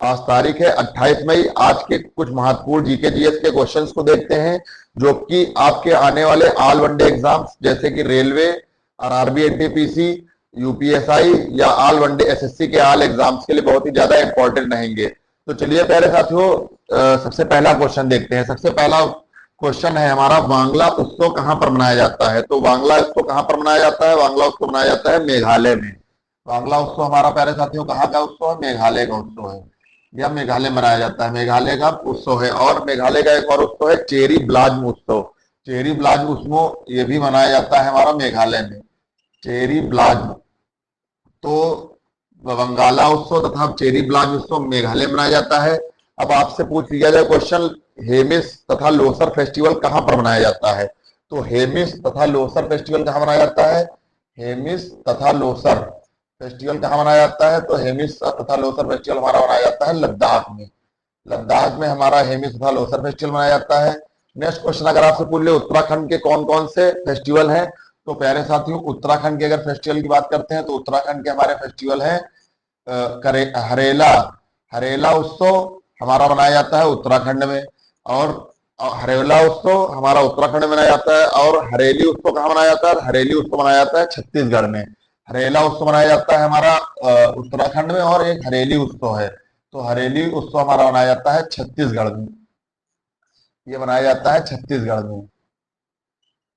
आज तारीख है 28 मई। आज के कुछ महत्वपूर्ण जीके जीएस के क्वेश्चंस को देखते हैं, जो कि आपके आने वाले ऑल वनडे एग्जाम्स जैसे कि रेलवे, आरआरबी, एनटीपीसी, यूपीएसआई या ऑल वनडे एसएससी के ऑल एग्जाम्स के लिए बहुत ही ज्यादा इंपॉर्टेंट रहेंगे। तो चलिए प्यारे साथियों, सबसे पहला क्वेश्चन देखते हैं। सबसे पहला क्वेश्चन है हमारा, वांगला उत्सव कहां पर मनाया जाता है? तो वांगला उत्सव कहां पर मनाया जाता है? वांगला उत्सव मनाया जाता है मेघालय में। वांगला उत्सव हमारा प्यारे साथियों कहाँ का उत्सव है? मेघालय का उत्सव है। यह मेघालय मनाया जाता है, मेघालय का उत्सव है। और मेघालय का एक और उत्सव है चेरी ब्लासम उत्सव। चेरी ब्लासम उत्सव ये भी मनाया जाता है हमारा मेघालय में, चेरी ब्लासम। तो बंगाला उत्सव तथा चेरी ब्लासम उत्सव मेघालय में मनाया जाता है। अब आपसे पूछ लिया जाए क्वेश्चन, हेमिस तथा लोसर फेस्टिवल कहां पर मनाया जाता है? तो हेमिस तथा लोसर फेस्टिवल कहां मनाया जाता है? हेमिस तथा लोसर फेस्टिवल कहां मनाया जाता है? तो हेमिस तथा लोसर फेस्टिवल हमारा मनाया जाता है लद्दाख में। लद्दाख में हमारा हेमिस तथा लोसर फेस्टिवल मनाया जाता है। नेक्स्ट क्वेश्चन अगर आपसे पूछ ले उत्तराखंड के कौन कौन से फेस्टिवल हैं, तो प्यारे साथियों उत्तराखंड के अगर फेस्टिवल की बात करते हैं तो उत्तराखंड के हमारे फेस्टिवल है हरेला। हरेला उत्सव हमारा मनाया जाता है उत्तराखंड में। और हरेला उत्सव हमारा उत्तराखंड में मनाया जाता है। और हरेली उत्सव कहाँ मनाया जाता है? हरेली उत्सव मनाया जाता है छत्तीसगढ़ में। हरेला उत्सव मनाया जाता है हमारा उत्तराखंड में, और एक हरेली उत्सव है, तो हरेली उत्सव हमारा मनाया जाता है छत्तीसगढ़ में। ये मनाया जाता है छत्तीसगढ़ में।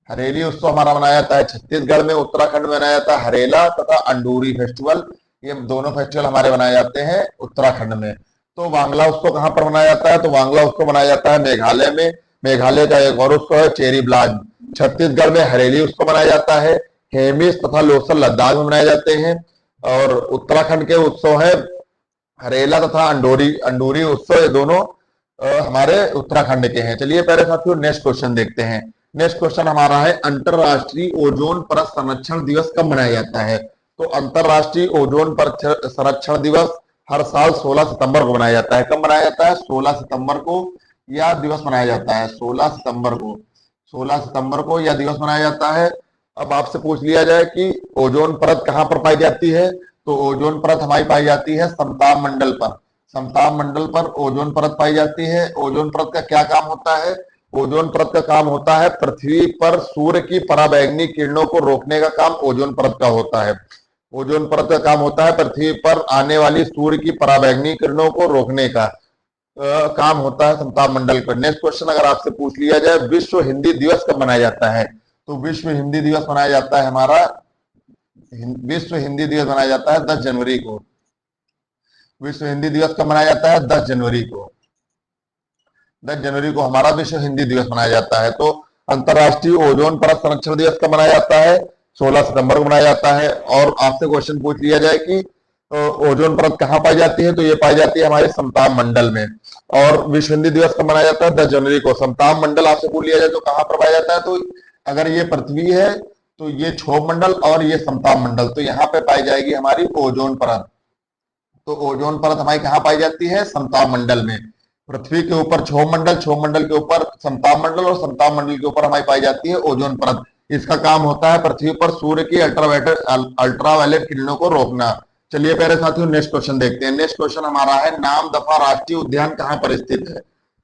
हरेली उत्सव हमारा मनाया जाता है छत्तीसगढ़ में। उत्तराखंड में मनाया जाता है हरेला तथा अंडूरी फेस्टिवल। ये दोनों फेस्टिवल हमारे मनाए जाते हैं उत्तराखंड में। तो वांगला उत्सव कहां पर मनाया जाता है? तो वांगला उत्सव मनाया जाता है मेघालय में। मेघालय का एक और उत्सव है चेरी ब्लासम। छत्तीसगढ़ में हरेली उत्सव मनाया जाता है। हेमिस तथा लोसर लद्दाख में मनाए जाते हैं। और उत्तराखंड के उत्सव है हरेला तथा अंडोरी अंडूरी उत्सव। ये दोनों हमारे उत्तराखंड के हैं। चलिए प्यारे साथियों नेक्स्ट क्वेश्चन देखते हैं। नेक्स्ट क्वेश्चन हमारा है, अंतरराष्ट्रीय ओजोन परत संरक्षण दिवस कब मनाया जाता है? तो अंतरराष्ट्रीय ओजोन परत संरक्षण दिवस हर साल 16 सितंबर को मनाया जाता है। कब मनाया जाता है? 16 सितंबर को यह दिवस मनाया जाता है। 16 सितंबर को, 16 सितंबर को यह दिवस मनाया जाता है। अब आपसे पूछ लिया जाए कि ओजोन परत कहां पर पाई जाती है? तो ओजोन परत हमारी पाई जाती है समताप मंडल पर। समताप मंडल पर ओजोन परत पाई जाती है। ओजोन परत का क्या काम होता है? ओजोन परत का काम होता है पृथ्वी पर सूर्य की पराबैंगनी किरणों को रोकने का काम ओजोन परत का होता है। ओजोन परत का काम होता है पृथ्वी पर आने वाली सूर्य की पराबैंगनी किरणों को रोकने का काम होता है समताप मंडल पर। नेक्स्ट क्वेश्चन अगर आपसे पूछ लिया जाए, विश्व हिंदी दिवस कब मनाया जाता है? तो विश्व हिंदी दिवस मनाया जाता है हमारा, विश्व हिंदी दिवस मनाया जाता है 10 जनवरी को। विश्व हिंदी दिवस कब मनाया जाता है? 10 जनवरी को। 10 जनवरी को हमारा विश्व हिंदी दिवस मनाया जाता है। तो अंतरराष्ट्रीय ओजोन परत संरक्षण दिवस कब मनाया जाता है? 16 सितंबर को मनाया जाता है। और आपसे क्वेश्चन पूछ लिया जाए कि ओजोन परत कहां पाई जाती है? तो ये पाई जाती है हमारे समताप मंडल में। और विश्व हिंदी दिवस कब मनाया जाता है? 10 जनवरी को। समताप मंडल आपसे पूछ लिया जाए तो कहां पर पाया जाता है? तो अगर ये पृथ्वी है तो ये क्षोभ मंडल और ये समताप मंडल, तो यहाँ पे पाई जाएगी हमारी ओजोन परत। तो ओजोन परत हमारी कहां पाई जाती है? समताप मंडल में। पृथ्वी के ऊपर क्षोभ मंडल, क्षोभ मंडल के ऊपर समताप मंडल, और समताप मंडल के ऊपर हमारी पाई जाती है ओजोन परत। इसका काम होता है पृथ्वी पर सूर्य की अल्ट्रावायलेट किरणों को रोकना। चलिए प्यारे साथियों नेक्स्ट क्वेश्चन देखते हैं। नेक्स्ट क्वेश्चन हमारा है, नामदफा राष्ट्रीय उद्यान कहां पर स्थित है?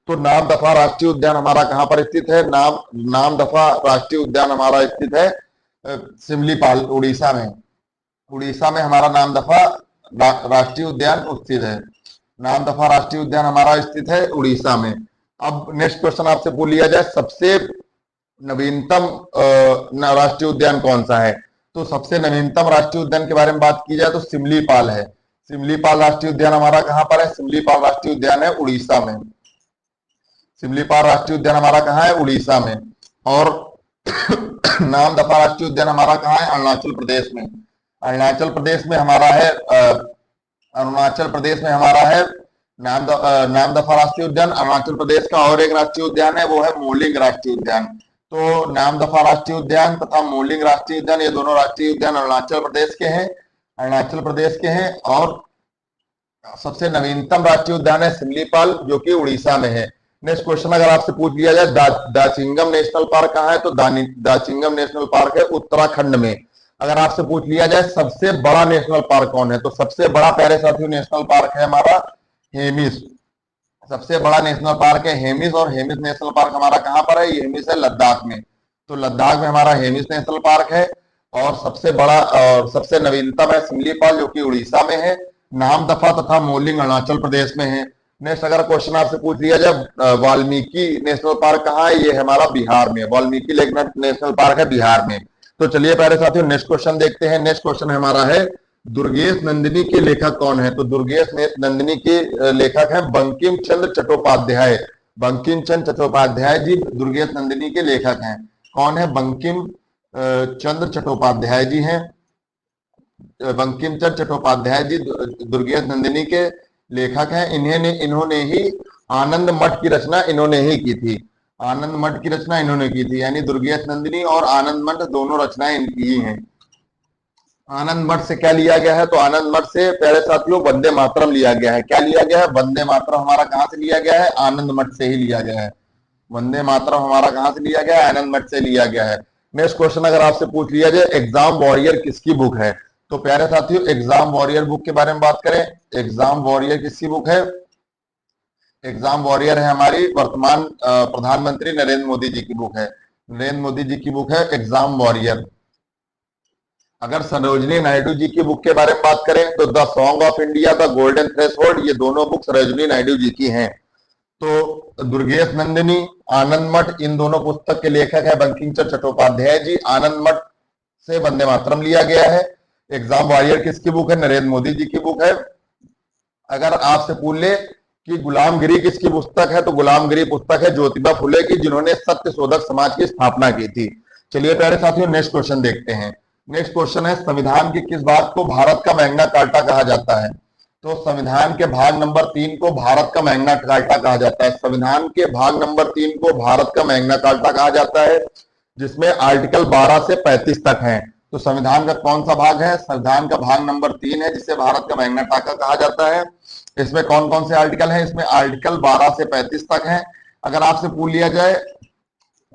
तो नामदफा राष्ट्रीय उद्यान हमारा कहां पर स्थित है? नामदफा राष्ट्रीय उद्यान हमारा स्थित है सिमलीपाल, उड़ीसा में। उड़ीसा में हमारा नामदफा राष्ट्रीय उद्यान स्थित है। नामदफा राष्ट्रीय उद्यान हमारा स्थित है उड़ीसा में। अब नेक्स्ट क्वेश्चन आपसे पूछ लिया जाए, सबसे नवीनतम राष्ट्रीय उद्यान कौन सा है? तो सबसे नवीनतम राष्ट्रीय उद्यान के बारे में बात की जाए तो सिमलीपाल है। सिमलीपाल राष्ट्रीय उद्यान हमारा कहां पर है? सिमलीपाल राष्ट्रीय उद्यान है उड़ीसा में। सिमलीपाल राष्ट्रीय उद्यान हमारा कहां है? उड़ीसा में। और नामदफा राष्ट्रीय उद्यान हमारा कहां है? अरुणाचल प्रदेश में। अरुणाचल प्रदेश में हमारा है अरुणाचल प्रदेश में हमारा है नामदफा राष्ट्रीय उद्यान अरुणाचल प्रदेश का। और एक राष्ट्रीय उद्यान है वो है मोलिंग राष्ट्रीय उद्यान। तो नामदफा राष्ट्रीय उद्यान तथा मोलिंग राष्ट्रीय उद्यान, ये दोनों राष्ट्रीय उद्यान अरुणाचल प्रदेश के हैं, अरुणाचल प्रदेश के हैं। और सबसे नवीनतम राष्ट्रीय उद्यान है सिमलीपाल, जो कि उड़ीसा में है। नेक्स्ट क्वेश्चन अगर आपसे पूछ लिया जाए, दाचिंगम नेशनल पार्क कहाँ है? तो दाचिंगम नेशनल पार्क है उत्तराखंड में। अगर आपसे पूछ लिया जाए सबसे बड़ा नेशनल पार्क कौन है? तो सबसे बड़ा प्यारे साथियों नेशनल पार्क है हमारा हेमिस सबसे बड़ा नेशनल पार्क है हेमिस, और हेमिस नेशनल पार्क हमारा कहाँ पर है? ये हेमिस है लद्दाख में। तो लद्दाख में हमारा हेमिस नेशनल पार्क है। और सबसे बड़ा और सबसे नवीनतम है सिमलीपाल, जो कि उड़ीसा में है। नामदफा तथा मोलिंग अरुणाचल प्रदेश में है। नेक्स्ट अगर क्वेश्चन आपसे पूछ लिया जाए वाल्मीकि नेशनल पार्क कहाँ है? ये हमारा बिहार में, वाल्मीकि लेक नेशनल पार्क है बिहार में। तो चलिए प्यारे साथियों नेक्स्ट क्वेश्चन देखते हैं। नेक्स्ट क्वेश्चन हमारा है दुर्गेश नंदिनी के लेखक कौन है? तो दुर्गेश नंदिनी के लेखक हैं बंकिम चंद्र चट्टोपाध्याय। बंकिम चंद्र चट्टोपाध्याय जी दुर्गेश नंदिनी के लेखक हैं। कौन है? बंकिम चंद्र चट्टोपाध्याय जी हैं। बंकिम चंद्र चट्टोपाध्याय जी दुर्गेश नंदिनी के लेखक हैं। इन्होंने ही आनंद मठ की रचना इन्होंने ही की थी। आनंद मठ की रचना इन्होंने की थी, यानी दुर्गेश नंदिनी और आनंद मठ दोनों रचनाएं इनकी ही हैं। आनंद मठ से क्या लिया गया है? तो आनंद मठ से प्यारे साथियों वंदे मातरम लिया गया है। क्या लिया गया है? वंदे मातरम हमारा कहां से लिया गया है? आनंद मठ से ही लिया गया है। वंदे मातरम हमारा कहां से लिया गया है? आनंद मठ से लिया गया है। नेक्स्ट क्वेश्चन अगर आपसे पूछ लिया जाए एग्जाम वॉरियर किसकी बुक है? तो प्यारे साथियों एग्जाम वॉरियर बुक के बारे में बात करें, एग्जाम वॉरियर किसकी बुक है? एग्जाम वॉरियर है हमारी वर्तमान प्रधानमंत्री नरेंद्र मोदी जी की बुक है। नरेंद्र मोदी जी की बुक है एग्जाम वॉरियर। अगर सरोजिनी नायडू जी की बुक के बारे में बात करें तो the song of India, the golden threshold, ये दोनों बुक सरोजिनी नायडू जी की हैं। तो दुर्गेश नंदिनी, आनंद मठ, इन दोनों पुस्तक के लेखक है बंकिम चंद्र चट्टोपाध्याय जी। आनंद मठ से वंदे मातरम लिया गया है। एग्जाम वॉरियर किसकी बुक है? नरेंद्र मोदी जी की बुक है। अगर आपसे पूछ ले कि गुलामगिरी किसकी पुस्तक है, तो गुलामगिरी पुस्तक है ज्योतिबा फुले की, जिन्होंने सत्य शोधक समाज की स्थापना की थी। चलिए प्यारे साथियों नेक्स्ट क्वेश्चन देखते हैं। नेक्स्ट क्वेश्चन है संविधान की किस भाग को भारत का मैग्ना कार्टा कहा जाता है? तो संविधान के भाग नंबर 3 को भारत का मैग्ना कार्टा कहा जाता है। संविधान के भाग नंबर 3 को भारत का मैग्ना कार्टा कहा जाता है, जिसमें आर्टिकल 12 से 35 तक है। तो संविधान का कौन सा भाग है? संविधान का भाग नंबर 3 है, जिसे भारत का मैग्ना कार्टा कहा जाता है। इसमें कौन कौन से आर्टिकल हैं? इसमें आर्टिकल 12 से 35 तक है। अगर आपसे पूछ लिया जाए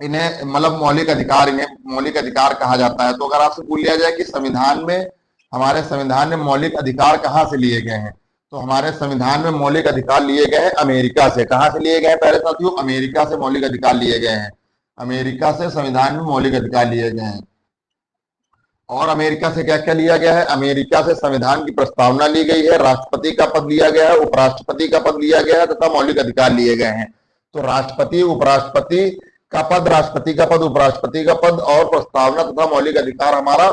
इन्हें मतलब मौलिक अधिकार, इन्हें मौलिक अधिकार कहा जाता है। तो अगर आपसे पूछ लिया जाए कि संविधान में, हमारे संविधान में मौलिक अधिकार कहां से लिए गए हैं, तो हमारे संविधान में मौलिक अधिकार लिए गए हैं अमेरिका से। कहां से लिए गए हैं प्यारे साथियों? अमेरिका से मौलिक अधिकार लिए गए हैं। अमेरिका से संविधान में मौलिक अधिकार लिए गए हैं। और अमेरिका से क्या क्या लिया गया है? अमेरिका से संविधान की प्रस्तावना ली गई है, राष्ट्रपति का पद लिया गया है, उपराष्ट्रपति का पद लिया गया है तथा मौलिक अधिकार लिए गए हैं। तो राष्ट्रपति, उपराष्ट्रपति का पद, राष्ट्रपति का पद, उपराष्ट्रपति का पद और प्रस्तावना तथा मौलिक अधिकार हमारा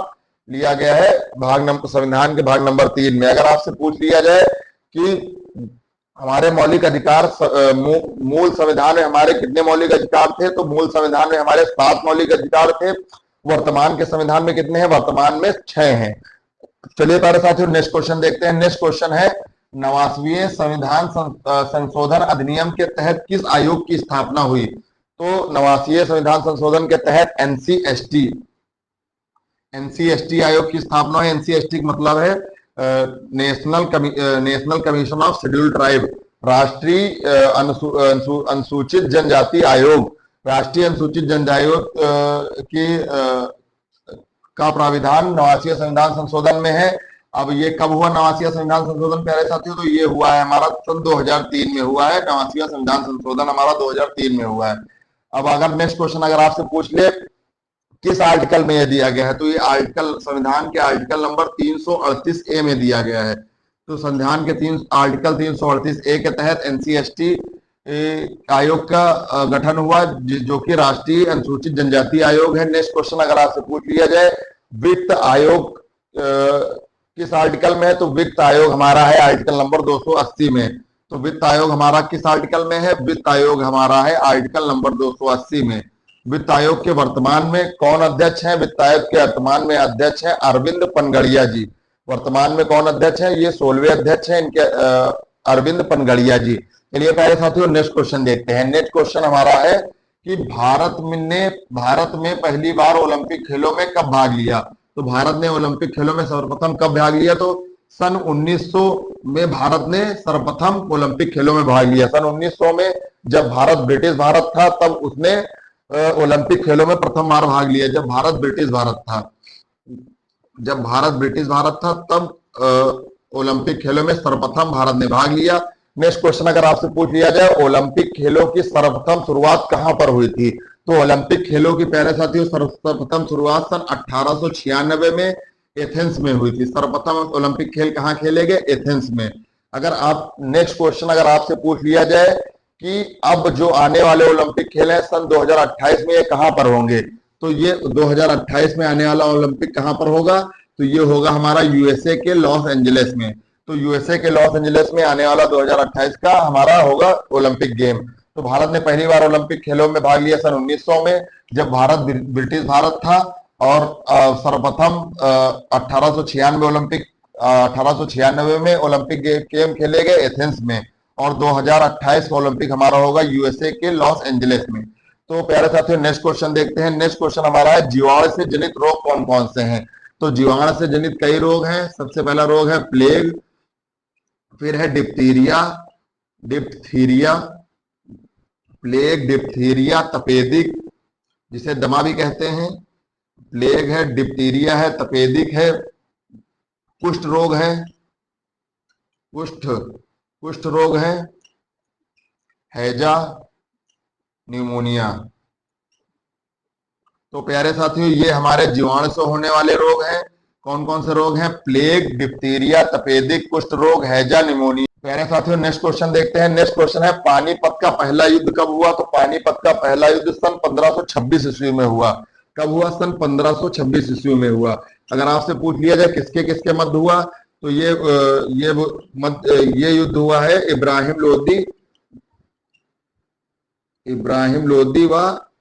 लिया गया है भाग नंबर, संविधान के भाग नंबर 3 में। अगर आपसे पूछ लिया जाए कि हमारे मौलिक अधिकार, मूल संविधान में हमारे कितने मौलिक अधिकार थे, तो मूल संविधान में हमारे 7 मौलिक अधिकार थे। वर्तमान के संविधान में कितने हैं? वर्तमान में 6 हैं। चलिए प्यारे साथियों नेक्स्ट क्वेश्चन देखते हैं। नेक्स्ट क्वेश्चन है 89वें संविधान संशोधन अधिनियम के तहत किस आयोग की स्थापना हुई? तो 89वें संविधान संशोधन के तहत एनसीएसटी आयोग की स्थापना है। एनसीएसटी का मतलब है national commission of scheduled tribe, राष्ट्रीय अनुसूचित जनजाति आयोग। राष्ट्रीय अनुसूचित जनजाति की का प्राविधान 89वें संविधान संशोधन में है। अब ये कब हुआ 89वां संविधान संशोधन प्यारे साथियों? तो ये हुआ है हमारा सन 2003 में हुआ है। 89वां संविधान संशोधन हमारा 2003 में हुआ है। अब अगर नेक्स्ट क्वेश्चन अगर आपसे पूछ ले किस आर्टिकल में यह दिया गया है, तो ये आर्टिकल, संविधान के आर्टिकल नंबर 338 ए में दिया गया है। तो संविधान के आर्टिकल 338 ए के तहत एनसीएसटी आयोग का गठन हुआ, जो कि राष्ट्रीय अनुसूचित जनजाति आयोग है। नेक्स्ट क्वेश्चन अगर आपसे पूछ लिया जाए वित्त आयोग किस आर्टिकल में है, तो वित्त आयोग हमारा है आर्टिकल नंबर 280 में। तो वित्त आयोग हमारा किस आर्टिकल में है? वित्त आयोग हमारा है आर्टिकल नंबर 280 में। वित्त आयोग के वर्तमान में कौन अध्यक्ष है? वित्त आयोग के वर्तमान में अध्यक्ष है अरविंद पनगड़िया जी। वर्तमान में कौन अध्यक्ष है? ये 16वें अध्यक्ष है इनके, अरविंद पनगड़िया जी। चलिए प्यारे साथियों नेक्स्ट क्वेश्चन देखते हैं। नेक्स्ट क्वेश्चन हमारा है कि भारत में पहली बार ओलंपिक खेलों में कब भाग लिया? तो भारत ने ओलंपिक खेलों में सर्वप्रथम कब भाग लिया? तो सन 1900 में भारत ने सर्वप्रथम ओलंपिक खेलों में भाग लिया। सन 1900 में जब भारत ब्रिटिश भारत था तब उसने ओलंपिक खेलों में प्रथम बार भाग लिया। जब भारत ब्रिटिश भारत था तब ओलंपिक खेलों में सर्वप्रथम भारत ने भाग लिया। नेक्स्ट क्वेश्चन अगर आपसे पूछ लिया जाए, ओलंपिक खेलों की सर्वप्रथम शुरुआत कहां पर हुई थी? तो ओलंपिक खेलों की प्यारे साथियों सर्वप्रथम शुरुआत सन 1896 में एथेंस में हुई थी। सर्वप्रथम ओलंपिक खेल कहां खेले गए? एथेंस में। अगर आप नेक्स्ट क्वेश्चन अगर आपसे पूछ लिया जाए कि अब जो आने वाले ओलंपिक खेल हैं सन 2028 में, ये कहां पर होंगे? तो ये 2028 में आने वाला ओलंपिक कहां पर होगा? तो ये होगा हमारा यूएसए के लॉस एंजलिस में। तो यूएसए के लॉस एंजलिस में आने वाला 2028 का हमारा होगा ओलंपिक गेम। तो भारत ने पहली बार ओलंपिक खेलों में भाग लिया सन 1900 में, जब भारत ब्रिटिश भारत था। और सर्वप्रथम 1896 ओलंपिक 1896 में ओलंपिक गेम खेले गए एथेंस में। और 2028 का ओलंपिक हमारा होगा यूएसए के लॉस एंजलिस में। तो प्यारे साथियों नेक्स्ट क्वेश्चन देखते हैं। नेक्स्ट क्वेश्चन हमारा है, जीवाणु से जनित रोग कौन कौन से हैं? तो जीवाणु से जनित कई रोग हैं। सबसे पहला रोग है प्लेग, फिर है डिप्थीरिया, डिप्थीरिया, प्लेग, डिप्थीरिया, तपेदिक जिसे दमा भी कहते हैं, प्लेग है, डिप्थीरिया है, तपेदिक है, कुष्ठ रोग है, कुष्ठ रोग है, हैजा, न्यूमोनिया। तो प्यारे साथियों ये हमारे जीवाणु से होने वाले रोग हैं। कौन कौन से रोग हैं? प्लेग, डिप्थीरिया, तपेदिक, कुष्ठ रोग, हैजा, निमोनिया। प्यारे साथियों नेक्स्ट क्वेश्चन देखते हैं। नेक्स्ट क्वेश्चन है, पानीपत का पहला युद्ध कब हुआ? तो पानीपत का पहला युद्ध सन 1526 ईस्वी में हुआ। कब हुआ? सन 1526 ईस्वी में हुआ। अगर आपसे पूछ लिया जाए किसके किसके मध्य हुआ, तो ये युद्ध हुआ है इब्राहिम लोदी व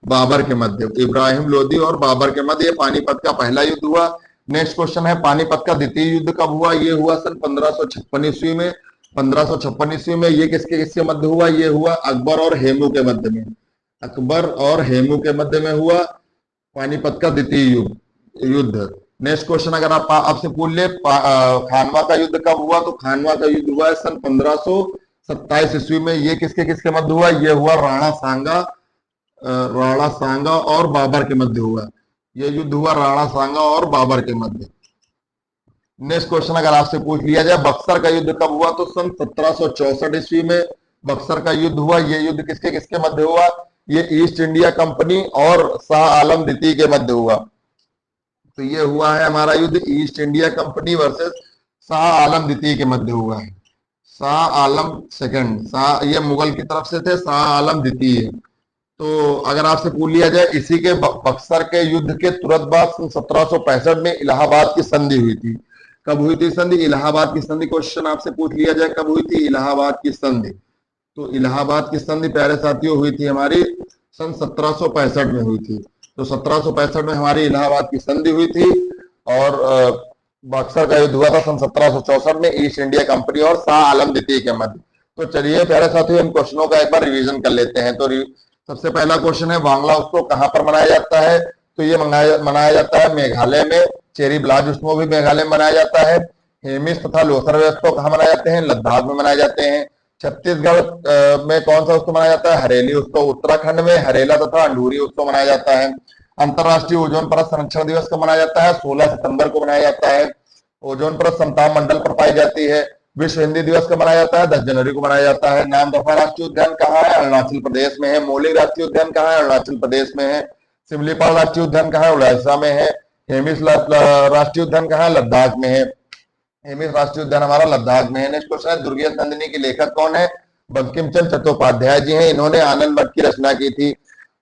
बाबर के मध्य। इब्राहिम लोदी और बाबर के मध्य ये पानीपत का पहला युद्ध हुआ। नेक्स्ट क्वेश्चन है, पानीपत का द्वितीय युद्ध कब हुआ? ये हुआ सन 1556 ईस्वी में। 1556 ईस्वी में ये किसके किसके मध्य हुआ? ये हुआ अकबर और हेमू के मध्य में। अकबर और हेमू के मध्य में हुआ पानीपत का द्वितीय युद्ध। नेक्स्ट क्वेश्चन अगर आपसे पूछ ले, खानवा का युद्ध कब हुआ? तो खानवा का युद्ध हुआ है सन 1527 ईस्वी में। ये किसके किसके मध्य हुआ? ये हुआ राणा सांगा और बाबर के मध्य हुआ। यह युद्ध हुआ राणा सांगा और बाबर के मध्य। नेक्स्ट क्वेश्चन अगर आपसे पूछ लिया जाए, बक्सर का युद्ध कब हुआ? तो सन 1764 ईस्वी में बक्सर का युद्ध हुआ। यह युद्ध किसके किसके मध्य हुआ? ये ईस्ट इंडिया कंपनी और शाह आलम द्वितीय के मध्य हुआ। तो ये हुआ है हमारा युद्ध East India Company versus Shah Alam द्वितीय के मध्य हुआ है। शाह आलम सेकंड, ये मुगल की तरफ से थे, शाह आलम द्वितीय। तो अगर आपसे पूछ लिया जाए, इसी के बक्सर के युद्ध के तुरंत बाद 1765 में इलाहाबाद की संधि हुई थी। कब हुई थी संधि? इलाहाबाद की संधि। क्वेश्चन आपसे पूछ लिया जाए कब हुई थी इलाहाबाद की संधि, तो इलाहाबाद की संधि प्यारे साथियों हुई थी हमारी सन 1765 में हुई थी। तो 1765 में हमारी इलाहाबाद की संधि हुई थी। और बक्सर का युद्ध हुआ था सन 1764 में ईस्ट इंडिया कंपनी और शाह आलम द्वितीय के मध्य। तो चलिए प्यारे साथियों इन क्वेश्चनों का एक बार रिवीजन कर लेते हैं। तो सबसे पहला क्वेश्चन है, बांग्ला उत्सव कहां पर मनाया जाता है? तो ये मनाया जाता है मेघालय में। चेरी ब्लास्ट उत्सव भी मेघालय में मनाया जाता है। हेमिस तथा लोसर उत्सव कहां मनाए जाते हैं? लद्दाख में मनाए जाते हैं। छत्तीसगढ़ में कौन सा उत्सव मनाया जाता है? हरेली उत्सव। उत्तराखंड में हरेला तथा अंडूरी उत्सव मनाया जाता है। अंतरराष्ट्रीय ओजोन परत संरक्षण दिवस कब मनाया जाता है? 16 सितंबर को मनाया जाता है। ओजोन परत समताप मंडल पर पाई जाती है। विश्व हिंदी दिवस कब मनाया जाता है? 10 जनवरी को मनाया जाता है। नामदफा राष्ट्रीय उद्यान कहाँ है? अरुणाचल प्रदेश में है। मोलिक राष्ट्रीय उद्यान कहाँ है? अरुणाचल प्रदेश में है। सिमलीपाल राष्ट्रीय उद्यान कहाँ है? उड़ीसा में है। हेमिस राष्ट्रीय उद्यान कहाँ है? लद्दाख में है। हेमिस राष्ट्रीय उद्यान हमारा लद्दाख में है। नेक्स्ट क्वेश्चन है, दुर्गेश नंदिनी के लेखक कौन है? बंकिम चंद्र चट्टोपाध्याय जी हैं। इन्होंने आनंद मठ की रचना की थी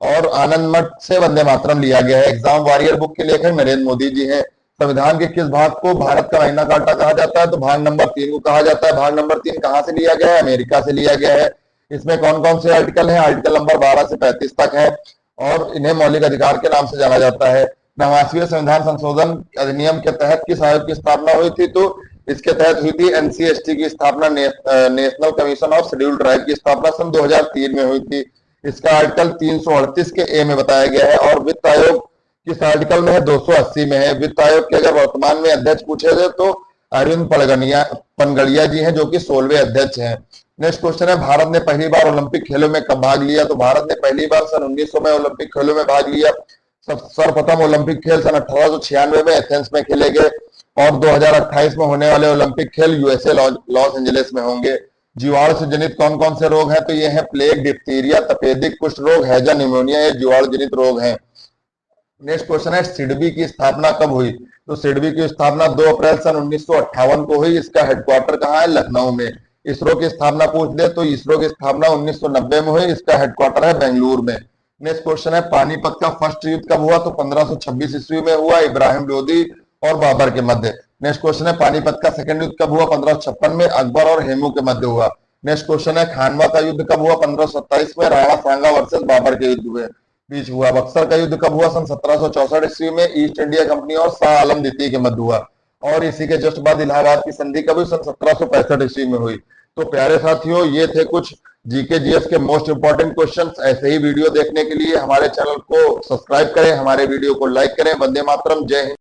और आनंद मठ से वंदे मातरम लिया गया है। एग्जाम वॉरियर बुक के लेखक नरेंद्र मोदी जी हैं। संविधान के किस भाग को भारत का महीना कार्टा कहा जाता है? तो भाग नंबर 3 को कहा जाता है। भाग नंबर 3 कहां से लिया गया है? अमेरिका से लिया गया है। इसमें कौन कौन से आर्टिकल हैं? आर्टिकल नंबर 12 से 35 तक है और इन्हें मौलिक अधिकार के नाम से जाना जाता है। 89वें संविधान संशोधन अधिनियम के तहत किस आयोग की स्थापना हुई थी? तो इसके तहत हुई थी NCST की स्थापना, national commission of schedule tribe की स्थापना सन 2003 में हुई थी। इसका आर्टिकल 338 के ए में बताया गया है। और वित्त आयोग किस आर्टिकल में है? 280 में है। वित्त आयोग के अगर वर्तमान में अध्यक्ष पूछे गए तो अरविंद पनगड़िया जी हैं, जो कि 16वें अध्यक्ष हैं। नेक्स्ट क्वेश्चन है, भारत ने पहली बार ओलंपिक खेलों में कब भाग लिया? तो भारत ने पहली बार सन 1900 में ओलंपिक खेलों में भाग लिया। सर्वप्रथम ओलंपिक खेल सन 1896 में एथेंस में खेले गए और 2028 में होने वाले ओलंपिक खेल यूएसए लॉस एंजलिस में होंगे। जीवाणु से जनित कौन कौन से रोग हैं? तो ये है प्लेग, डिप्थीरिया, तपेदिक कुष्ठ रोग, हैजा, निमोनिया, ये जीवाणु जनित रोग हैं। नेक्स्ट क्वेश्चन है सिडबी की स्थापना कब हुई? तो सिडबी की स्थापना 2 अप्रैल सन 1958 को हुई। इसका हेडक्वार्टर कहाँ है? लखनऊ में। इसरो की स्थापना पूछ ले तो इसरो की स्थापना 1990 में हुई। इसका हेडक्वार्टर है बेंगलुरु में। नेक्स्ट क्वेश्चन है पानीपत का फर्स्ट युद्ध कब हुआ? तो 1526 ईस्वी में हुआ, इब्राहिम लोदी और बाबर के मध्य। नेक्स्ट क्वेश्चन है पानीपत का सेकंड युद्ध कब हुआ? 1556 में अकबर और हेमू के मध्य हुआ। नेक्स्ट क्वेश्चन है खानवा का युद्ध कब हुआ? 1527 में राणा सांगा वर्सेस बाबर के युद्ध हुए बीच हुआ। बक्सर का युद्ध कब हुआ? सन 1764 ईस्वी में ईस्ट इंडिया कंपनी और शाह आलम द्वितीय के मध्य हुआ। और इसी के जस्ट बाद इलाहाबाद की संधि कब हुई? सन 1765 ईस्वी में हुई। तो प्यारे साथियों, ये थे कुछ जीके जीएस के मोस्ट इंपोर्टेंट क्वेश्चंस। ऐसे ही वीडियो देखने के लिए हमारे चैनल को सब्सक्राइब करें, हमारे वीडियो को लाइक करें। वंदे मातरम, जय हिंद।